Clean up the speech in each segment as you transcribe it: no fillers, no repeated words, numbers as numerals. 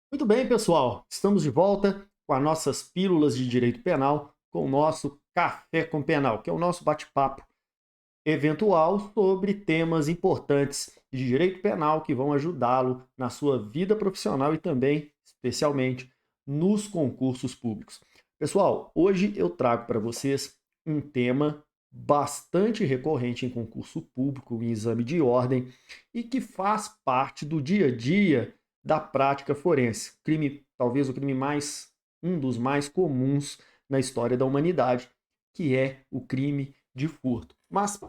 Muito bem, pessoal. Estamos de volta com as nossas pílulas de direito penal, com o nosso Café com Penal, que é o nosso bate-papo eventual sobre temas importantes de direito penal que vão ajudá-lo na sua vida profissional e também, especialmente, nos concursos públicos. Pessoal, hoje eu trago para vocês um tema bastante recorrente em concurso público, em exame de ordem, e que faz parte do dia a dia da prática forense. Crime, talvez o crime mais, um dos mais comuns na história da humanidade, que é o crime de furto. Mas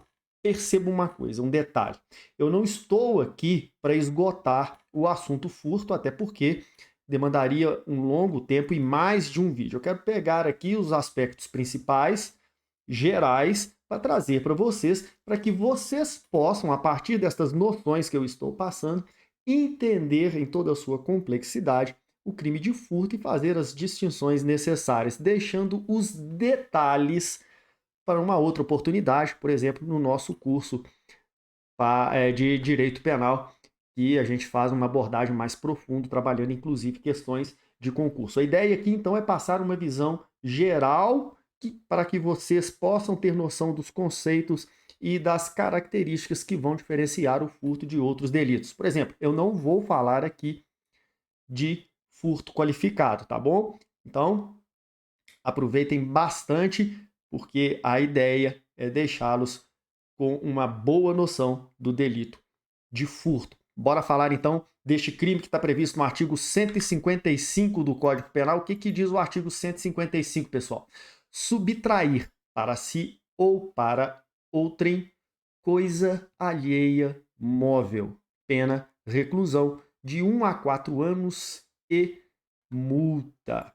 perceba uma coisa, um detalhe. Eu não estou aqui para esgotar o assunto furto, até porque demandaria um longo tempo e mais de um vídeo. Eu quero pegar aqui os aspectos principais, gerais, para trazer para vocês, para que vocês possam, a partir destas noções que eu estou passando, entender em toda a sua complexidade o crime de furto e fazer as distinções necessárias, deixando os detalhes para uma outra oportunidade, por exemplo, no nosso curso de Direito Penal, que a gente faz uma abordagem mais profunda, trabalhando inclusive questões de concurso. A ideia aqui, então, é passar uma visão geral para que vocês possam ter noção dos conceitos e das características que vão diferenciar o furto de outros delitos. Por exemplo, eu não vou falar aqui de furto qualificado, tá bom? Então, aproveitem bastante, porque a ideia é deixá-los com uma boa noção do delito de furto. Bora falar então deste crime que está previsto no artigo 155 do Código Penal. O que diz o artigo 155, pessoal? Subtrair para si ou para outrem coisa alheia móvel. Pena reclusão de 1 a 4 anos e multa.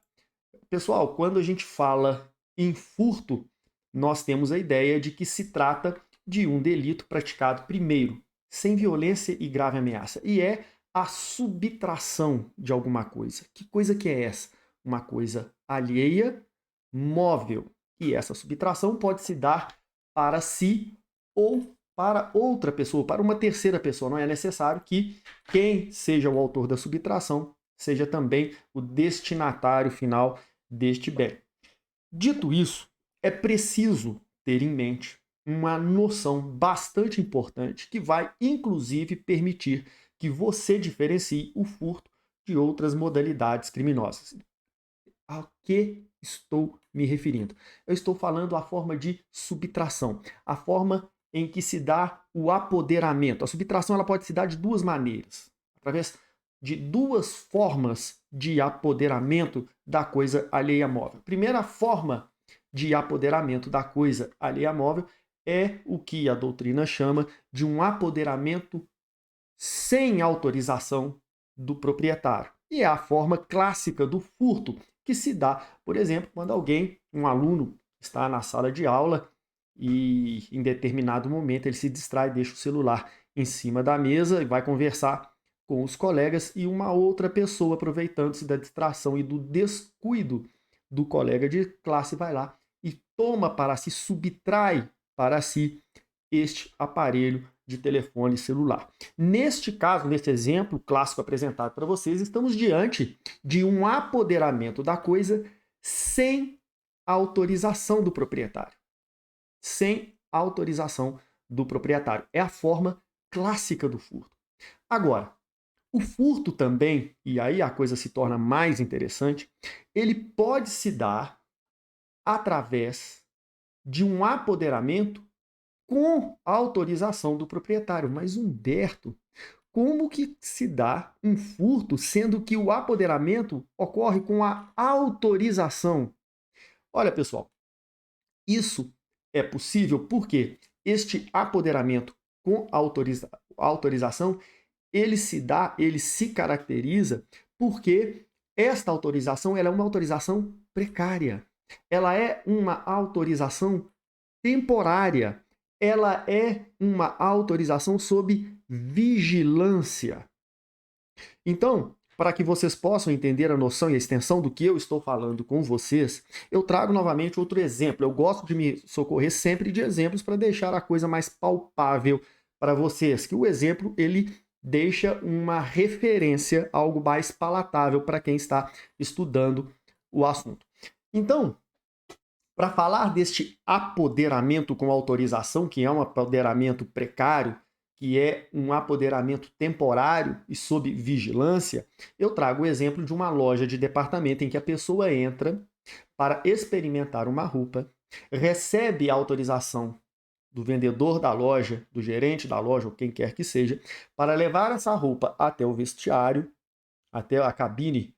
Pessoal, quando a gente fala em furto, nós temos a ideia de que se trata de um delito praticado primeiro, sem violência e grave ameaça, e é a subtração de alguma coisa. Que coisa que é essa? Uma coisa alheia, móvel. E essa subtração pode se dar para si ou para outra pessoa, para uma terceira pessoa. Não é necessário que quem seja o autor da subtração seja também o destinatário final deste bem. Dito isso, é preciso ter em mente uma noção bastante importante que vai, inclusive, permitir que você diferencie o furto de outras modalidades criminosas. A que estou me referindo? Eu estou falando a forma de subtração, a forma em que se dá o apoderamento. A subtração ela pode se dar de duas maneiras, através de duas formas de apoderamento da coisa alheia móvel. A primeira forma de apoderamento da coisa alheia móvel é o que a doutrina chama de um apoderamento sem autorização do proprietário. E é a forma clássica do furto, que se dá, por exemplo, quando alguém, um aluno, está na sala de aula e em determinado momento ele se distrai, deixa o celular em cima da mesa e vai conversar com os colegas e uma outra pessoa, aproveitando-se da distração e do descuido do colega de classe, vai lá e toma para si, subtrai para si este aparelho de telefone celular. Neste caso, nesse exemplo clássico apresentado para vocês, estamos diante de um apoderamento da coisa sem autorização do proprietário. Sem autorização do proprietário. É a forma clássica do furto. Agora, o furto também, e aí a coisa se torna mais interessante, ele pode se dar através de um apoderamento com autorização do proprietário. Mas, Humberto, como que se dá um furto, sendo que o apoderamento ocorre com a autorização? Olha, pessoal, isso é possível porque este apoderamento com autorização, ele se dá, ele se caracteriza porque esta autorização ela é uma autorização precária. Ela é uma autorização temporária. Ela é uma autorização sob vigilância. Então, para que vocês possam entender a noção e a extensão do que eu estou falando com vocês, eu trago novamente outro exemplo. Eu gosto de me socorrer sempre de exemplos para deixar a coisa mais palpável para vocês, que o exemplo ele deixa uma referência, algo mais palatável para quem está estudando o assunto. Então, para falar deste apoderamento com autorização, que é um apoderamento precário, que é um apoderamento temporário e sob vigilância, eu trago o exemplo de uma loja de departamento em que a pessoa entra para experimentar uma roupa, recebe a autorização do vendedor da loja, do gerente da loja, ou quem quer que seja, para levar essa roupa até o vestiário, até a cabine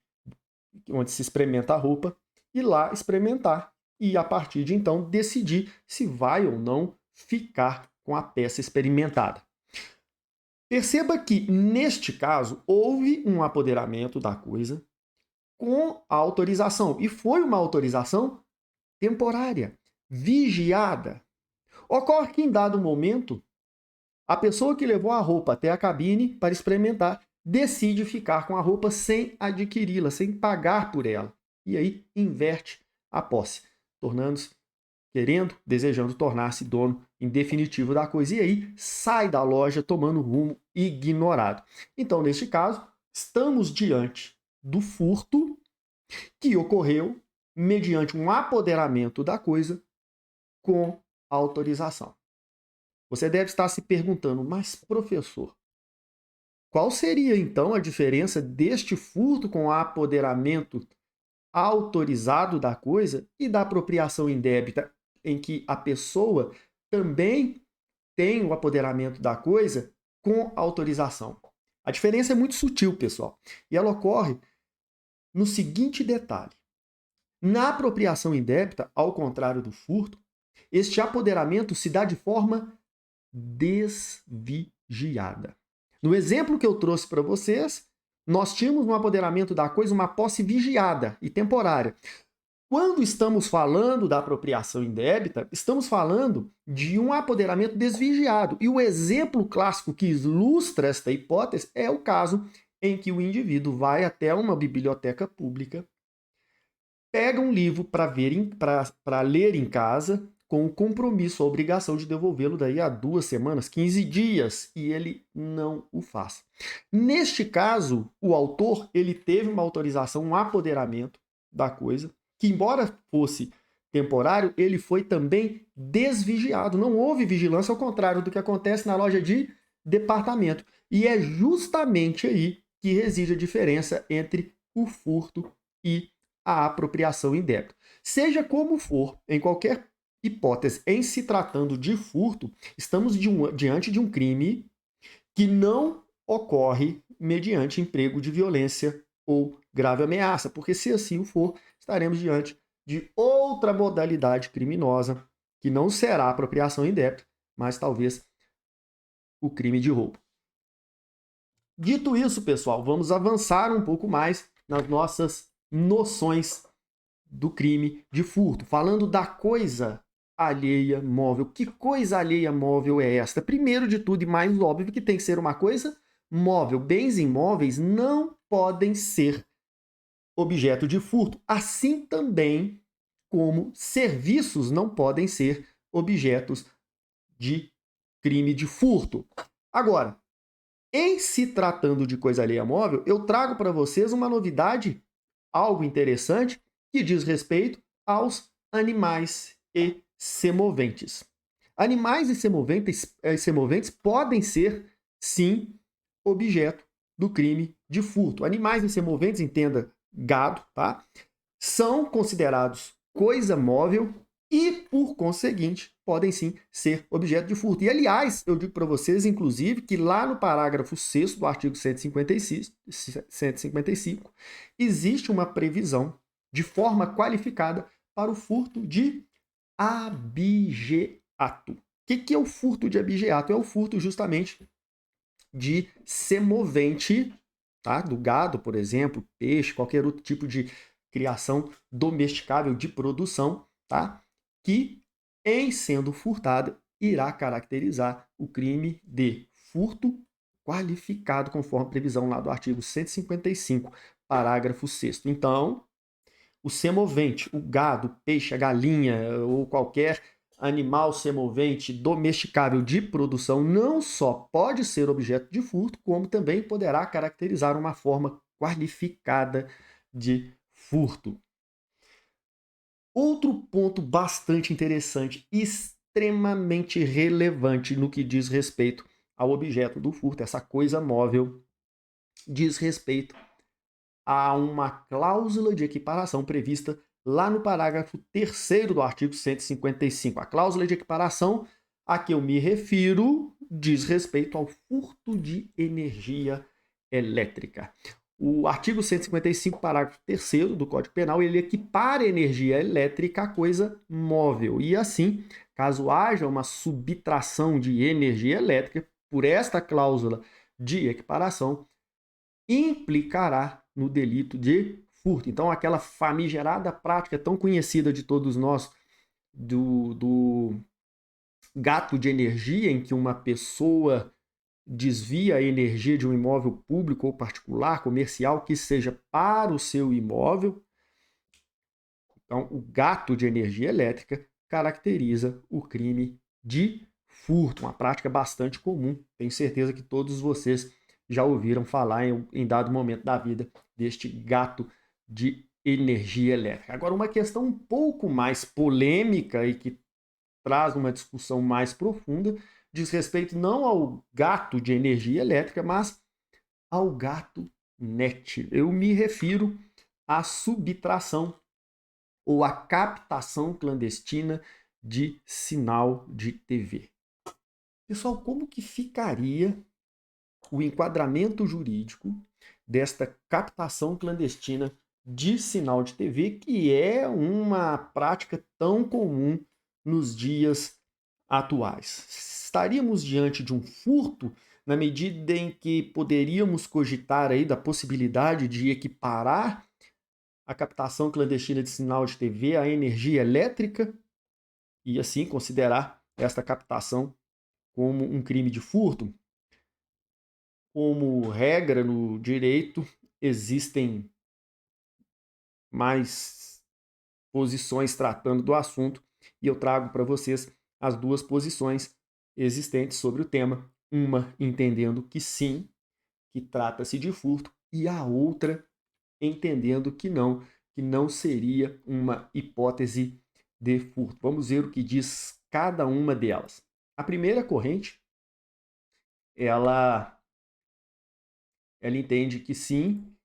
onde se experimenta a roupa, e lá experimentar. E a partir de então decidir se vai ou não ficar com a peça experimentada. Perceba que, neste caso, houve um apoderamento da coisa com a autorização. E foi uma autorização temporária, vigiada. Ocorre que, em dado momento, a pessoa que levou a roupa até a cabine para experimentar decide ficar com a roupa sem adquiri-la, sem pagar por ela. E aí inverte a posse, tornando-se, desejando tornar-se dono em definitivo da coisa. E aí sai da loja tomando rumo ignorado. Então, neste caso, estamos diante do furto que ocorreu mediante um apoderamento da coisa com autorização. Você deve estar se perguntando, mas professor, qual seria então a diferença deste furto com apoderamento autorizado da coisa e da apropriação indébita, em que a pessoa também tem o apoderamento da coisa com autorização? A diferença é muito sutil, pessoal, e ela ocorre no seguinte detalhe. Na apropriação indébita, ao contrário do furto, este apoderamento se dá de forma desvigiada. No exemplo que eu trouxe para vocês, nós tínhamos no apoderamento da coisa uma posse vigiada e temporária. Quando estamos falando da apropriação indébita, estamos falando de um apoderamento desvigiado. E o exemplo clássico que ilustra esta hipótese é o caso em que o indivíduo vai até uma biblioteca pública, pega um livro para ler em casa, com o compromisso, a obrigação de devolvê-lo daí a 2 semanas, 15 dias, e ele não o faz. Neste caso, o autor ele teve uma autorização, um apoderamento da coisa, que embora fosse temporário, ele foi também desvigiado. Não houve vigilância, ao contrário do que acontece na loja de departamento. E é justamente aí que reside a diferença entre o furto e a apropriação indébita. Seja como for, em qualquer hipótese, em se tratando de furto, estamos diante de um crime que não ocorre mediante emprego de violência ou grave ameaça, porque se assim o for, estaremos diante de outra modalidade criminosa, que não será apropriação indébita, mas talvez o crime de roubo. Dito isso, pessoal, vamos avançar um pouco mais nas nossas noções do crime de furto, falando da coisa alheia móvel. Que coisa alheia móvel é esta? Primeiro de tudo, e mais óbvio, que tem que ser uma coisa móvel. Bens imóveis não podem ser objeto de furto, assim também como serviços não podem ser objetos de crime de furto. Agora, em se tratando de coisa alheia móvel, eu trago para vocês uma novidade, algo interessante, que diz respeito aos animais e semoventes. Animais e semoventes podem ser, sim, objeto do crime de furto. Animais e semoventes, entenda gado, tá? São considerados coisa móvel e, por conseguinte, podem sim ser objeto de furto. E, aliás, eu digo para vocês, inclusive, que lá no parágrafo 6º do artigo 155, existe uma previsão de forma qualificada para o furto de abigeato. O que é o furto de abigeato? É o furto justamente de semovente, tá? Do gado, por exemplo, peixe, qualquer outro tipo de criação domesticável de produção, tá? Que, em sendo furtada, irá caracterizar o crime de furto qualificado, conforme previsão lá do artigo 155, parágrafo 6º. Então, o semovente, o gado, o peixe, a galinha ou qualquer animal semovente domesticável de produção não só pode ser objeto de furto, como também poderá caracterizar uma forma qualificada de furto. Outro ponto bastante interessante, extremamente relevante no que diz respeito ao objeto do furto, essa coisa móvel, diz respeito a uma cláusula de equiparação prevista lá no parágrafo 3º do artigo 155. A cláusula de equiparação a que eu me refiro diz respeito ao furto de energia elétrica. O artigo 155, parágrafo 3º do Código Penal, ele equipara a energia elétrica a coisa móvel. E assim, caso haja uma subtração de energia elétrica por esta cláusula de equiparação, implicará no delito de furto. Então, aquela famigerada prática tão conhecida de todos nós do gato de energia, em que uma pessoa desvia a energia de um imóvel público ou particular, comercial, que seja para o seu imóvel. Então, o gato de energia elétrica caracteriza o crime de furto, uma prática bastante comum. Tenho certeza que todos vocês já ouviram falar em dado momento da vida deste gato de energia elétrica. Agora, uma questão um pouco mais polêmica e que traz uma discussão mais profunda diz respeito não ao gato de energia elétrica, mas ao gato net. Eu me refiro à subtração ou à captação clandestina de sinal de TV. Pessoal, como que ficaria o enquadramento jurídico desta captação clandestina de sinal de TV, que é uma prática tão comum nos dias atuais? Estaríamos diante de um furto na medida em que poderíamos cogitar aí da possibilidade de equiparar a captação clandestina de sinal de TV à energia elétrica e assim considerar esta captação como um crime de furto? Como regra no direito, existem mais posições tratando do assunto e eu trago para vocês as duas posições existentes sobre o tema, uma entendendo que sim, que trata-se de furto, e a outra entendendo que não seria uma hipótese de furto. Vamos ver o que diz cada uma delas. A primeira corrente, ela entende que sim,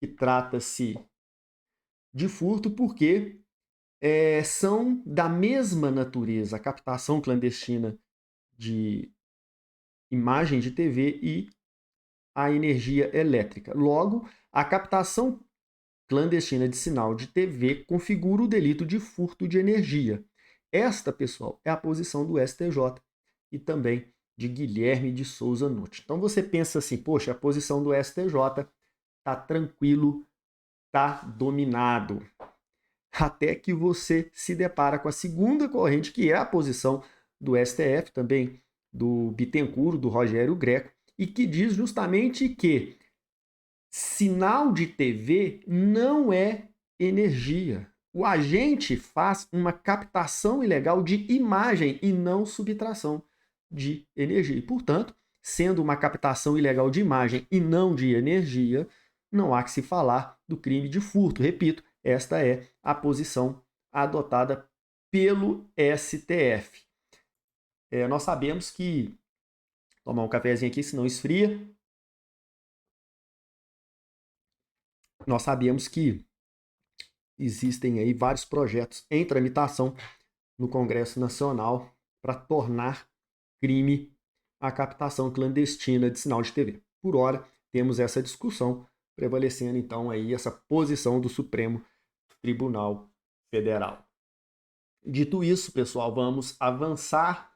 que trata-se de furto porque são da mesma natureza a captação clandestina de imagem de TV e a energia elétrica. Logo, a captação clandestina de sinal de TV configura o delito de furto de energia. Esta, pessoal, é a posição do STJ e também de Guilherme de Souza Nutti. Então você pensa assim, poxa, a posição do STJ está tranquilo, está dominado. Até que você se depara com a segunda corrente, que é a posição do STF, também do Bittencourt, do Rogério Greco, e que diz justamente que sinal de TV não é energia. O agente faz uma captação ilegal de imagem e não subtração de energia. E, portanto, sendo uma captação ilegal de imagem e não de energia, não há que se falar do crime de furto. Repito, esta é a posição adotada pelo STF. Nós sabemos que... Tomar um cafezinho aqui, senão esfria. Nós sabemos que existem aí vários projetos em tramitação no Congresso Nacional para tornar crime a captação clandestina de sinal de TV. Por hora, temos essa discussão prevalecendo então aí essa posição do Supremo Tribunal Federal. Dito isso, pessoal, vamos avançar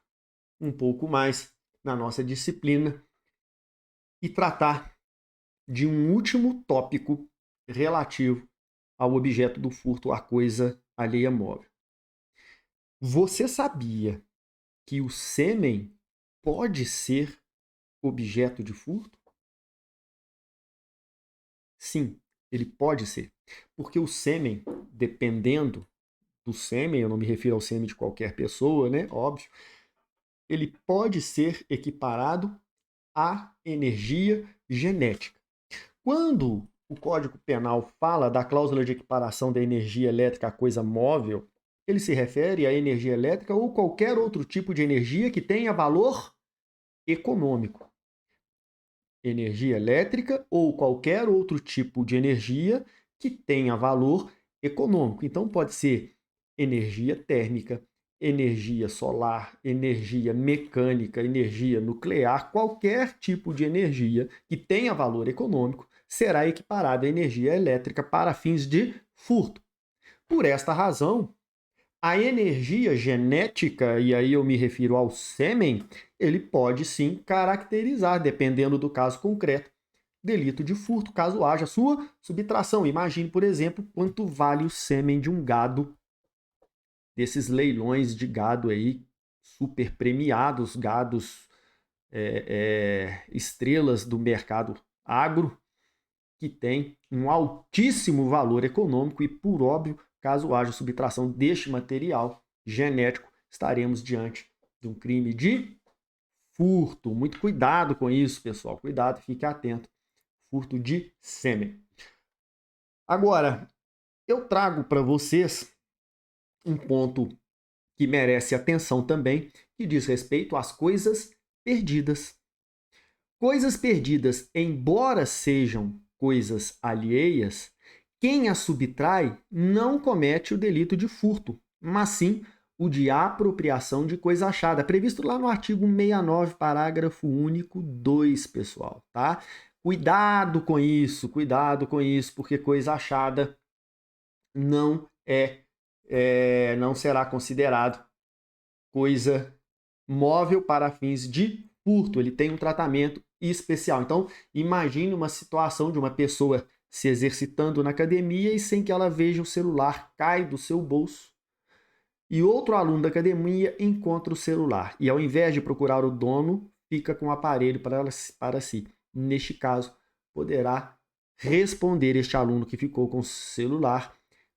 um pouco mais na nossa disciplina e tratar de um último tópico relativo ao objeto do furto, a coisa alheia móvel. Você sabia que o sêmen pode ser objeto de furto? Sim, ele pode ser. Porque o sêmen, dependendo do sêmen, eu não me refiro ao sêmen de qualquer pessoa, né? Óbvio, ele pode ser equiparado à energia genética. Quando o Código Penal fala da cláusula de equiparação da energia elétrica à coisa móvel, ele se refere à energia elétrica ou qualquer outro tipo de energia que tenha valor econômico. Energia elétrica ou qualquer outro tipo de energia que tenha valor econômico. Então, pode ser energia térmica, energia solar, energia mecânica, energia nuclear, qualquer tipo de energia que tenha valor econômico será equiparada à energia elétrica para fins de furto. Por esta razão, a energia genética, e aí eu me refiro ao sêmen, ele pode sim caracterizar, dependendo do caso concreto, delito de furto, caso haja sua subtração. Imagine, por exemplo, quanto vale o sêmen de um gado, desses leilões de gado aí, super premiados, gados estrelas do mercado agro, que tem um altíssimo valor econômico e, por óbvio, caso haja subtração deste material genético, estaremos diante de um crime de furto. Muito cuidado com isso, pessoal. Cuidado, fique atento. Furto de sêmen. Agora, eu trago para vocês um ponto que merece atenção também, que diz respeito às coisas perdidas. Coisas perdidas, embora sejam coisas alheias, quem as subtrai não comete o delito de furto, mas sim o de apropriação de coisa achada, previsto lá no artigo 69, parágrafo único 2, pessoal, tá? Cuidado com isso, porque coisa achada não não será considerado coisa móvel para fins de furto. Ele tem um tratamento especial. Então, imagine uma situação de uma pessoa se exercitando na academia e sem que ela veja o celular cai do seu bolso e outro aluno da academia encontra o celular e ao invés de procurar o dono, fica com o aparelho para si. Neste caso, poderá responder este aluno que ficou com o celular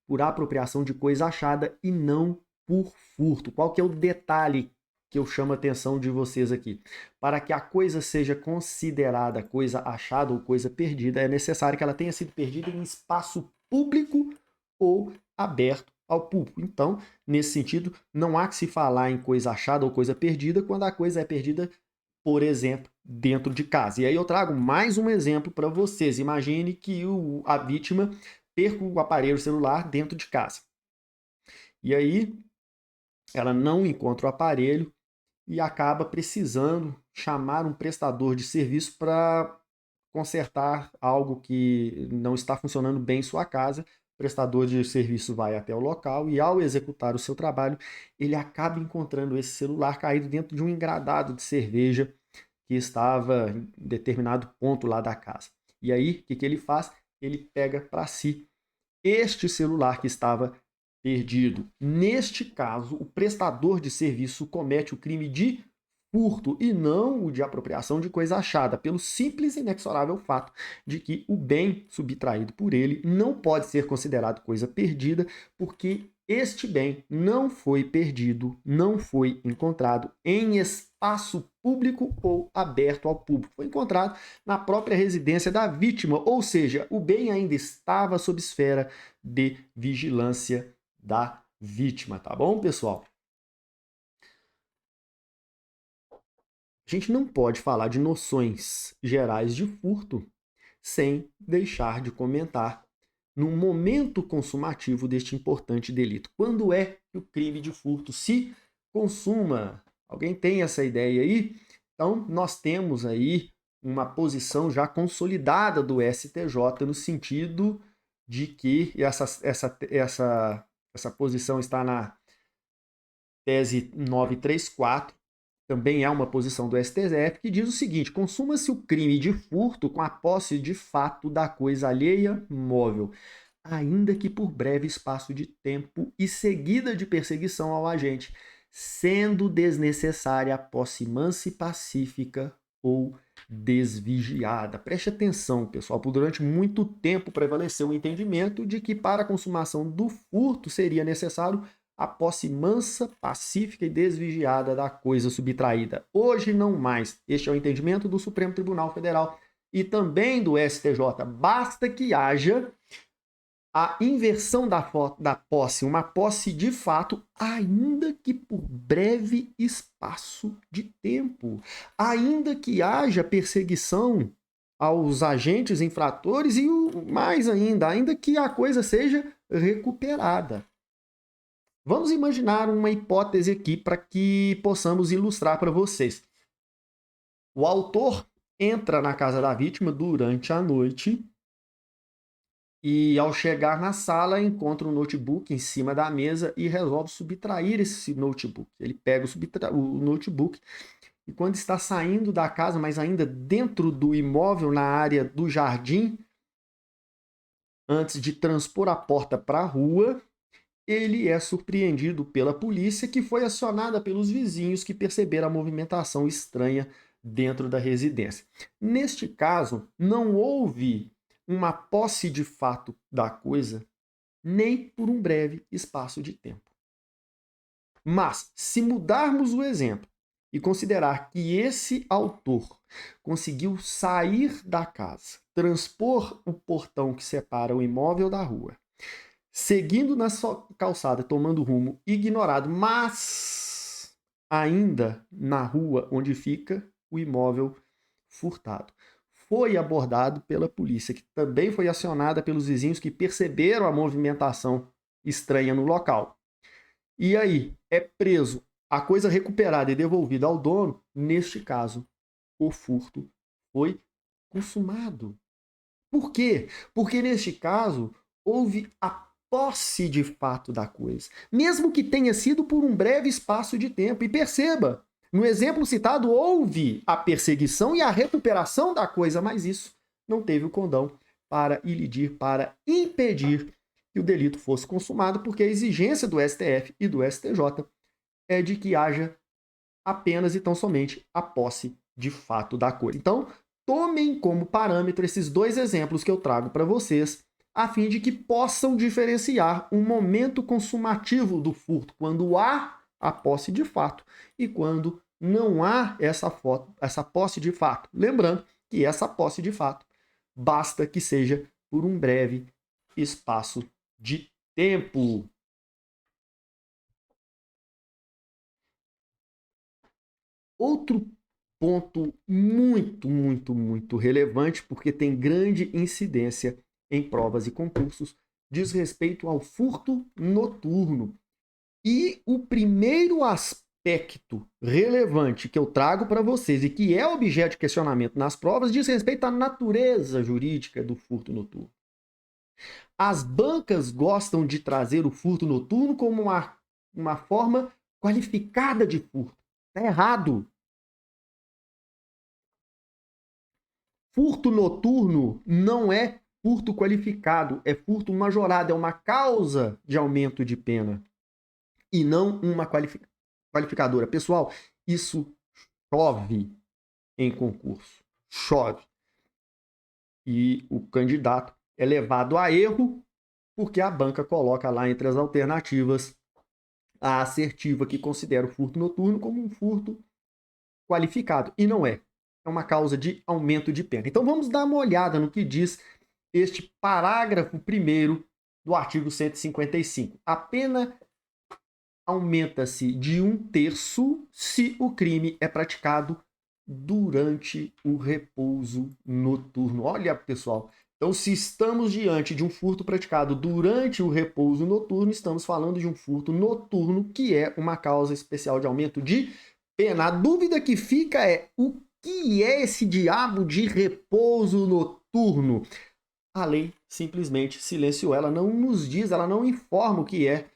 por apropriação de coisa achada e não por furto. Qual que é o detalhe que eu chamo a atenção de vocês aqui? Para que a coisa seja considerada coisa achada ou coisa perdida, é necessário que ela tenha sido perdida em espaço público ou aberto ao público. Então, nesse sentido, não há que se falar em coisa achada ou coisa perdida quando a coisa é perdida, por exemplo, dentro de casa. E aí eu trago mais um exemplo para vocês. Imagine que a vítima perca o aparelho celular dentro de casa. E aí ela não encontra o aparelho e acaba precisando chamar um prestador de serviço para consertar algo que não está funcionando bem em sua casa. O prestador de serviço vai até o local e, ao executar o seu trabalho, ele acaba encontrando esse celular caído dentro de um engradado de cerveja que estava em determinado ponto lá da casa. E aí, o que ele faz? Ele pega para si este celular que estava perdido. Neste caso, o prestador de serviço comete o crime de furto e não o de apropriação de coisa achada, pelo simples e inexorável fato de que o bem subtraído por ele não pode ser considerado coisa perdida, porque este bem não foi perdido, não foi encontrado em espaço público ou aberto ao público. Foi encontrado na própria residência da vítima, ou seja, o bem ainda estava sob esfera de vigilância da vítima, tá bom, pessoal? A gente não pode falar de noções gerais de furto sem deixar de comentar no momento consumativo deste importante delito. Quando é que o crime de furto se consuma? Alguém tem essa ideia aí? Então, nós temos aí uma posição já consolidada do STJ no sentido de que essa posição está na tese 934, também é uma posição do STF, que diz o seguinte: consuma-se o crime de furto com a posse de fato da coisa alheia móvel, ainda que por breve espaço de tempo e seguida de perseguição ao agente, sendo desnecessária a posse mansa e pacífica ou desvigiada. Preste atenção, pessoal, por durante muito tempo prevaleceu o entendimento de que para a consumação do furto seria necessário a posse mansa, pacífica e desvigiada da coisa subtraída. Hoje não mais. Este é o entendimento do Supremo Tribunal Federal e também do STJ. Basta que haja a inversão da posse, uma posse de fato, ainda que por breve espaço de tempo, ainda que haja perseguição aos agentes infratores e mais ainda que a coisa seja recuperada. Vamos imaginar uma hipótese aqui para que possamos ilustrar para vocês. O autor entra na casa da vítima durante a noite e, ao chegar na sala, encontra um notebook em cima da mesa e resolve subtrair esse notebook. Ele pega o notebook e, quando está saindo da casa, mas ainda dentro do imóvel, na área do jardim, antes de transpor a porta para a rua, ele é surpreendido pela polícia, que foi acionada pelos vizinhos que perceberam a movimentação estranha dentro da residência. Neste caso, não houve uma posse de fato da coisa, nem por um breve espaço de tempo. Mas, se mudarmos o exemplo e considerar que esse autor conseguiu sair da casa, transpor o portão que separa o imóvel da rua, seguindo na sua calçada, tomando rumo ignorado, mas ainda na rua onde fica o imóvel furtado, foi abordado pela polícia, que também foi acionada pelos vizinhos que perceberam a movimentação estranha no local. E aí, é preso, a coisa recuperada e devolvida ao dono. Neste caso, o furto foi consumado. Por quê? Porque neste caso houve a posse de fato da coisa, mesmo que tenha sido por um breve espaço de tempo. E perceba, no exemplo citado, houve a perseguição e a recuperação da coisa, mas isso não teve o condão para ilidir, para impedir que o delito fosse consumado, porque a exigência do STF e do STJ é de que haja apenas e tão somente a posse de fato da coisa. Então, tomem como parâmetro esses dois exemplos que eu trago para vocês, a fim de que possam diferenciar um momento consumativo do furto, quando há a posse de fato e quando não há essa posse de fato. Lembrando que essa posse de fato basta que seja por um breve espaço de tempo. Outro ponto muito relevante, porque tem grande incidência em provas e concursos, diz respeito ao furto noturno. E o primeiro aspecto relevante que eu trago para vocês e que é objeto de questionamento nas provas diz respeito à natureza jurídica do furto noturno. As bancas gostam de trazer o furto noturno como uma forma qualificada de furto. Está errado. Furto noturno não é furto qualificado, é furto majorado, é uma causa de aumento de pena e não uma qualificadora. Pessoal, isso chove em concurso, chove. E o candidato é levado a erro porque a banca coloca lá entre as alternativas a assertiva, que considera o furto noturno como um furto qualificado, e não é. É uma causa de aumento de pena. Então vamos dar uma olhada no que diz este parágrafo 1º do artigo 155. A pena aumenta-se de 1/3 se o crime é praticado durante o repouso noturno. Olha, pessoal, então se estamos diante de um furto praticado durante o repouso noturno, estamos falando de um furto noturno, que é uma causa especial de aumento de pena. A dúvida que fica é: o que é esse diabo de repouso noturno? A lei simplesmente silenciou, ela não nos diz, ela não informa o que é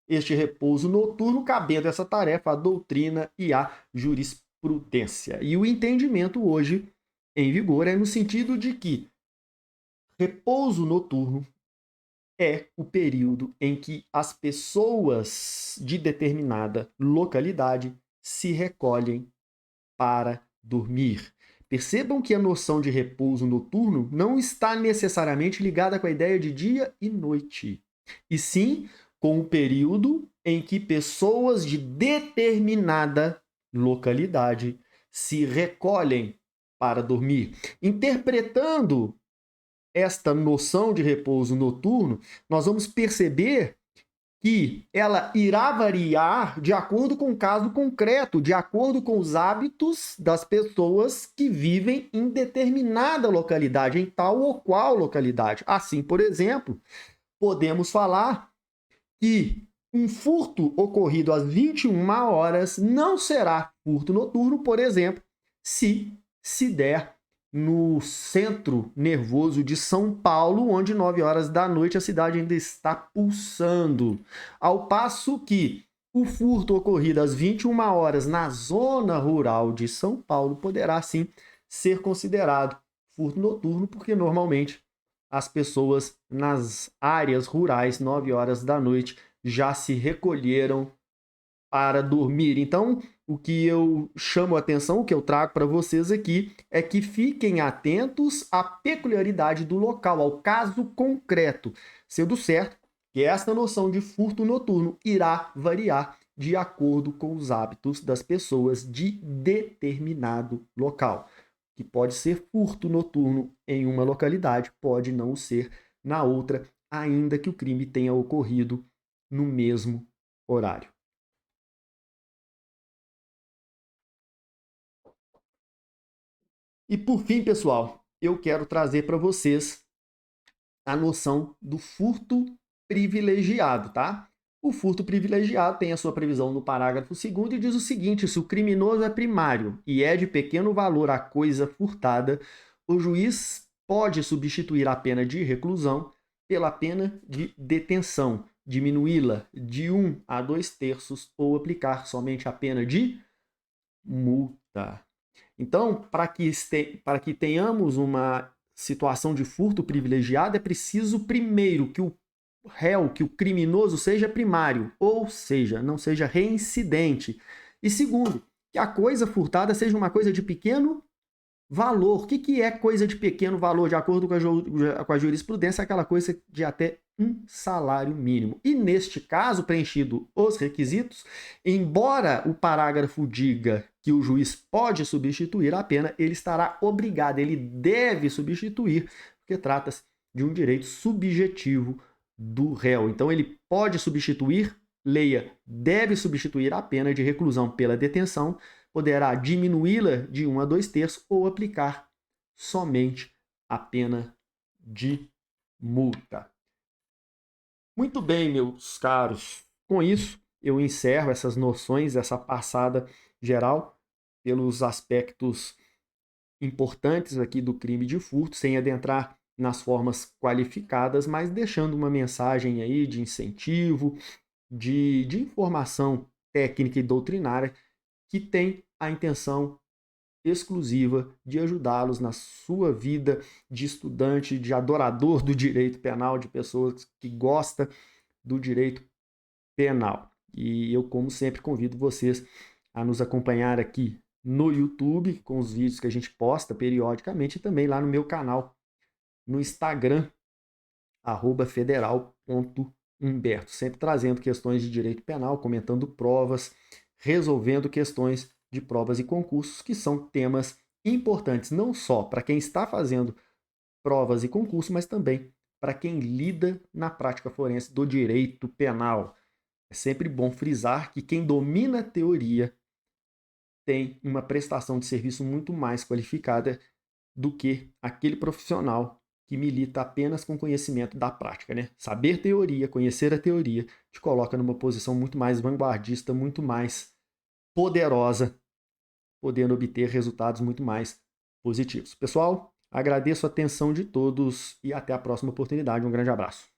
este repouso noturno, cabendo essa tarefa à doutrina e à jurisprudência. E o entendimento hoje em vigor é no sentido de que repouso noturno é o período em que as pessoas de determinada localidade se recolhem para dormir. Percebam que a noção de repouso noturno não está necessariamente ligada com a ideia de dia e noite, e sim com o período em que pessoas de determinada localidade se recolhem para dormir. Interpretando esta noção de repouso noturno, nós vamos perceber que ela irá variar de acordo com o caso concreto, de acordo com os hábitos das pessoas que vivem em determinada localidade, em tal ou qual localidade. Assim, por exemplo, podemos falar que um furto ocorrido às 21 horas não será furto noturno, por exemplo, se der no centro nervoso de São Paulo, onde 9 horas da noite a cidade ainda está pulsando. Ao passo que o furto ocorrido às 21 horas na zona rural de São Paulo poderá sim ser considerado furto noturno, porque normalmente as pessoas nas áreas rurais, 9 horas da noite, já se recolheram para dormir. Então, o que eu chamo a atenção, o que eu trago para vocês aqui, é que fiquem atentos à peculiaridade do local, ao caso concreto, sendo certo que esta noção de furto noturno irá variar de acordo com os hábitos das pessoas de determinado local. Que pode ser furto noturno em uma localidade, pode não ser na outra, ainda que o crime tenha ocorrido no mesmo horário. E por fim, pessoal, eu quero trazer para vocês a noção do furto privilegiado, tá? O furto privilegiado tem a sua previsão no parágrafo 2º e diz o seguinte: se o criminoso é primário e é de pequeno valor a coisa furtada, o juiz pode substituir a pena de reclusão pela pena de detenção, diminuí-la de 1 a 2/3 ou aplicar somente a pena de multa. Então, para que tenhamos uma situação de furto privilegiado, é preciso, primeiro, que o réu, que o criminoso seja primário, ou seja, não seja reincidente. E segundo, que a coisa furtada seja uma coisa de pequeno valor. O que é coisa de pequeno valor? De acordo com a jurisprudência, aquela coisa de até um salário mínimo. E neste caso, preenchido os requisitos, embora o parágrafo diga que o juiz pode substituir a pena, ele estará obrigado, ele deve substituir, porque trata-se de um direito subjetivo do réu. Então ele pode substituir, leia, deve substituir a pena de reclusão pela detenção, poderá diminuí-la de 1 a 2/3 ou aplicar somente a pena de multa. Muito bem, meus caros. Com isso, eu encerro essas noções, essa passada geral pelos aspectos importantes aqui do crime de furto, sem adentrar nas formas qualificadas, mas deixando uma mensagem aí de incentivo, de informação técnica e doutrinária que tem a intenção exclusiva de ajudá-los na sua vida de estudante, de adorador do direito penal, de pessoas que gostam do direito penal. E eu, como sempre, convido vocês a nos acompanhar aqui no YouTube, com os vídeos que a gente posta periodicamente, e também lá no meu canal no Instagram, @federal.humberto, sempre trazendo questões de direito penal, comentando provas, resolvendo questões de provas e concursos, que são temas importantes não só para quem está fazendo provas e concursos, mas também para quem lida na prática forense do direito penal. É sempre bom frisar que quem domina a teoria tem uma prestação de serviço muito mais qualificada do que aquele profissional que milita apenas com conhecimento da prática, né? Saber teoria, conhecer a teoria, te coloca numa posição muito mais vanguardista, muito mais poderosa, podendo obter resultados muito mais positivos. Pessoal, agradeço a atenção de todos e até a próxima oportunidade. Um grande abraço.